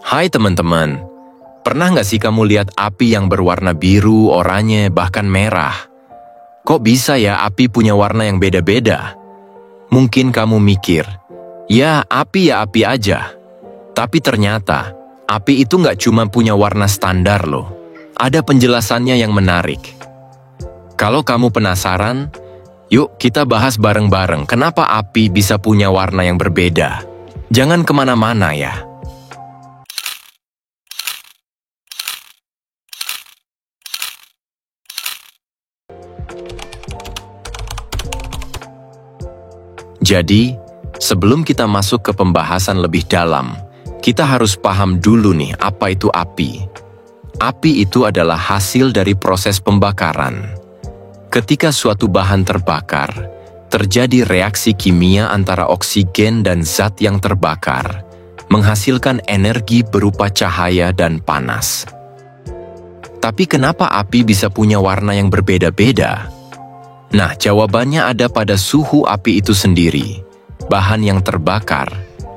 Hai teman-teman, pernah nggak sih kamu lihat api yang berwarna biru, oranye, bahkan merah? Kok bisa ya api punya warna yang beda-beda? Mungkin kamu mikir, ya api aja. Tapi ternyata, api itu nggak cuma punya warna standar loh. Ada penjelasannya yang menarik. Kalau kamu penasaran, yuk kita bahas bareng-bareng kenapa api bisa punya warna yang berbeda. Jangan kemana-mana ya. Jadi, sebelum kita masuk ke pembahasan lebih dalam, kita harus paham dulu nih apa itu api. Api itu adalah hasil dari proses pembakaran. Ketika suatu bahan terbakar, terjadi reaksi kimia antara oksigen dan zat yang terbakar, menghasilkan energi berupa cahaya dan panas. Tapi kenapa api bisa punya warna yang berbeda-beda? Nah, jawabannya ada pada suhu api itu sendiri, bahan yang terbakar,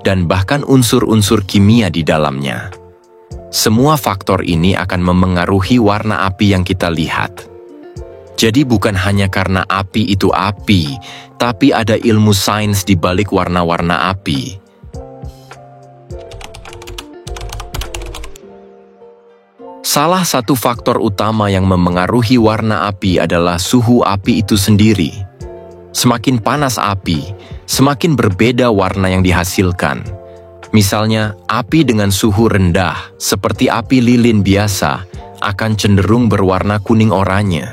dan bahkan unsur-unsur kimia di dalamnya. Semua faktor ini akan memengaruhi warna api yang kita lihat. Jadi bukan hanya karena api itu api, tapi ada ilmu sains di balik warna-warna api. Salah satu faktor utama yang memengaruhi warna api adalah suhu api itu sendiri. Semakin panas api, semakin berbeda warna yang dihasilkan. Misalnya, api dengan suhu rendah, seperti api lilin biasa, akan cenderung berwarna kuning oranye.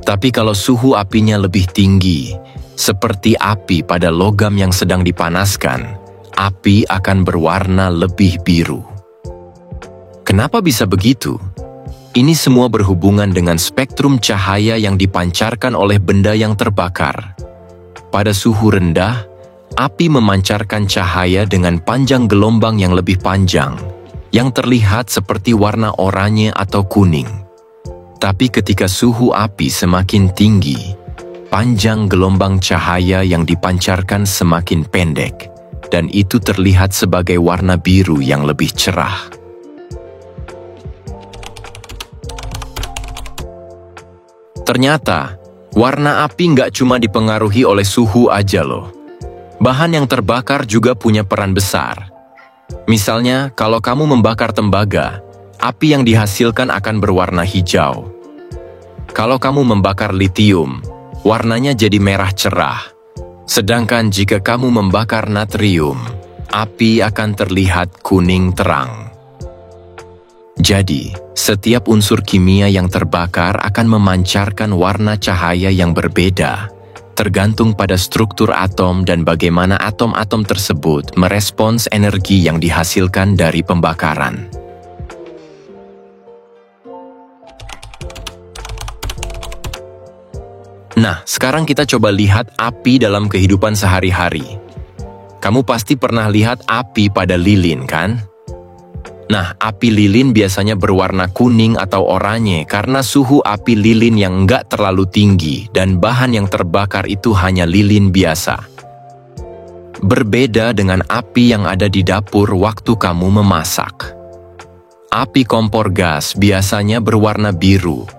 Tapi kalau suhu apinya lebih tinggi, seperti api pada logam yang sedang dipanaskan, api akan berwarna lebih biru. Kenapa bisa begitu? Ini semua berhubungan dengan spektrum cahaya yang dipancarkan oleh benda yang terbakar. Pada suhu rendah, api memancarkan cahaya dengan panjang gelombang yang lebih panjang, yang terlihat seperti warna oranye atau kuning. Tapi ketika suhu api semakin tinggi, panjang gelombang cahaya yang dipancarkan semakin pendek, dan itu terlihat sebagai warna biru yang lebih cerah. Ternyata, warna api nggak cuma dipengaruhi oleh suhu aja loh. Bahan yang terbakar juga punya peran besar. Misalnya, kalau kamu membakar tembaga, api yang dihasilkan akan berwarna hijau. Kalau kamu membakar litium, warnanya jadi merah cerah. Sedangkan jika kamu membakar natrium, api akan terlihat kuning terang. Jadi, setiap unsur kimia yang terbakar akan memancarkan warna cahaya yang berbeda, tergantung pada struktur atom dan bagaimana atom-atom tersebut merespons energi yang dihasilkan dari pembakaran. Nah, sekarang kita coba lihat api dalam kehidupan sehari-hari. Kamu pasti pernah lihat api pada lilin, kan? Nah, api lilin biasanya berwarna kuning atau oranye karena suhu api lilin yang nggak terlalu tinggi dan bahan yang terbakar itu hanya lilin biasa. Berbeda dengan api yang ada di dapur waktu kamu memasak. Api kompor gas biasanya berwarna biru.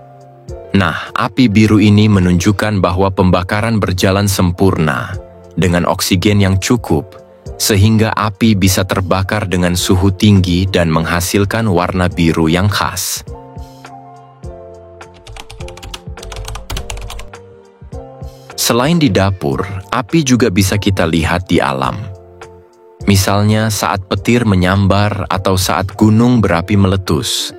Nah, api biru ini menunjukkan bahwa pembakaran berjalan sempurna dengan oksigen yang cukup, sehingga api bisa terbakar dengan suhu tinggi dan menghasilkan warna biru yang khas. Selain di dapur, api juga bisa kita lihat di alam. Misalnya saat petir menyambar atau saat gunung berapi meletus.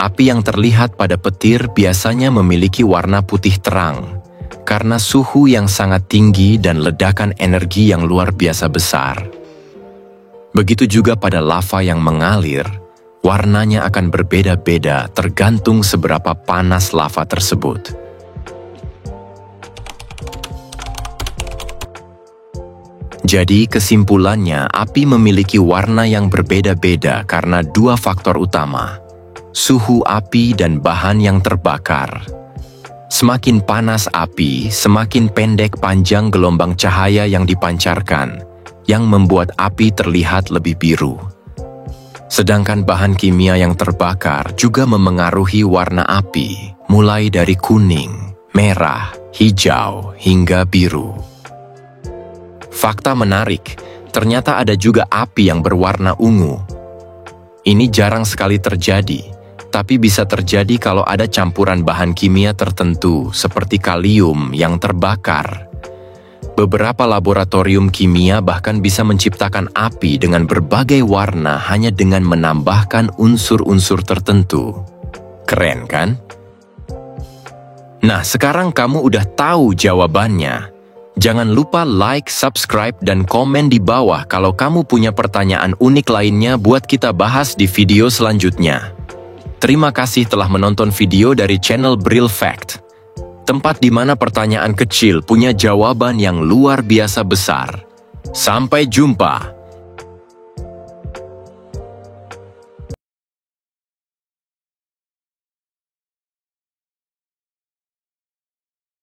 Api yang terlihat pada petir biasanya memiliki warna putih terang, karena suhu yang sangat tinggi dan ledakan energi yang luar biasa besar. Begitu juga pada lava yang mengalir, warnanya akan berbeda-beda tergantung seberapa panas lava tersebut. Jadi kesimpulannya, api memiliki warna yang berbeda-beda karena dua faktor utama, suhu api dan bahan yang terbakar. Semakin panas api, semakin pendek panjang gelombang cahaya yang dipancarkan, yang membuat api terlihat lebih biru. Sedangkan bahan kimia yang terbakar juga memengaruhi warna api, mulai dari kuning, merah, hijau, hingga biru. Fakta menarik, ternyata ada juga api yang berwarna ungu. Ini jarang sekali terjadi, tapi bisa terjadi kalau ada campuran bahan kimia tertentu seperti kalium yang terbakar. Beberapa laboratorium kimia bahkan bisa menciptakan api dengan berbagai warna hanya dengan menambahkan unsur-unsur tertentu. Keren kan? Nah, sekarang kamu udah tahu jawabannya. Jangan lupa like, subscribe, dan komen di bawah kalau kamu punya pertanyaan unik lainnya buat kita bahas di video selanjutnya. Terima kasih telah menonton video dari channel Bril Fact. Tempat di mana pertanyaan kecil punya jawaban yang luar biasa besar. Sampai jumpa!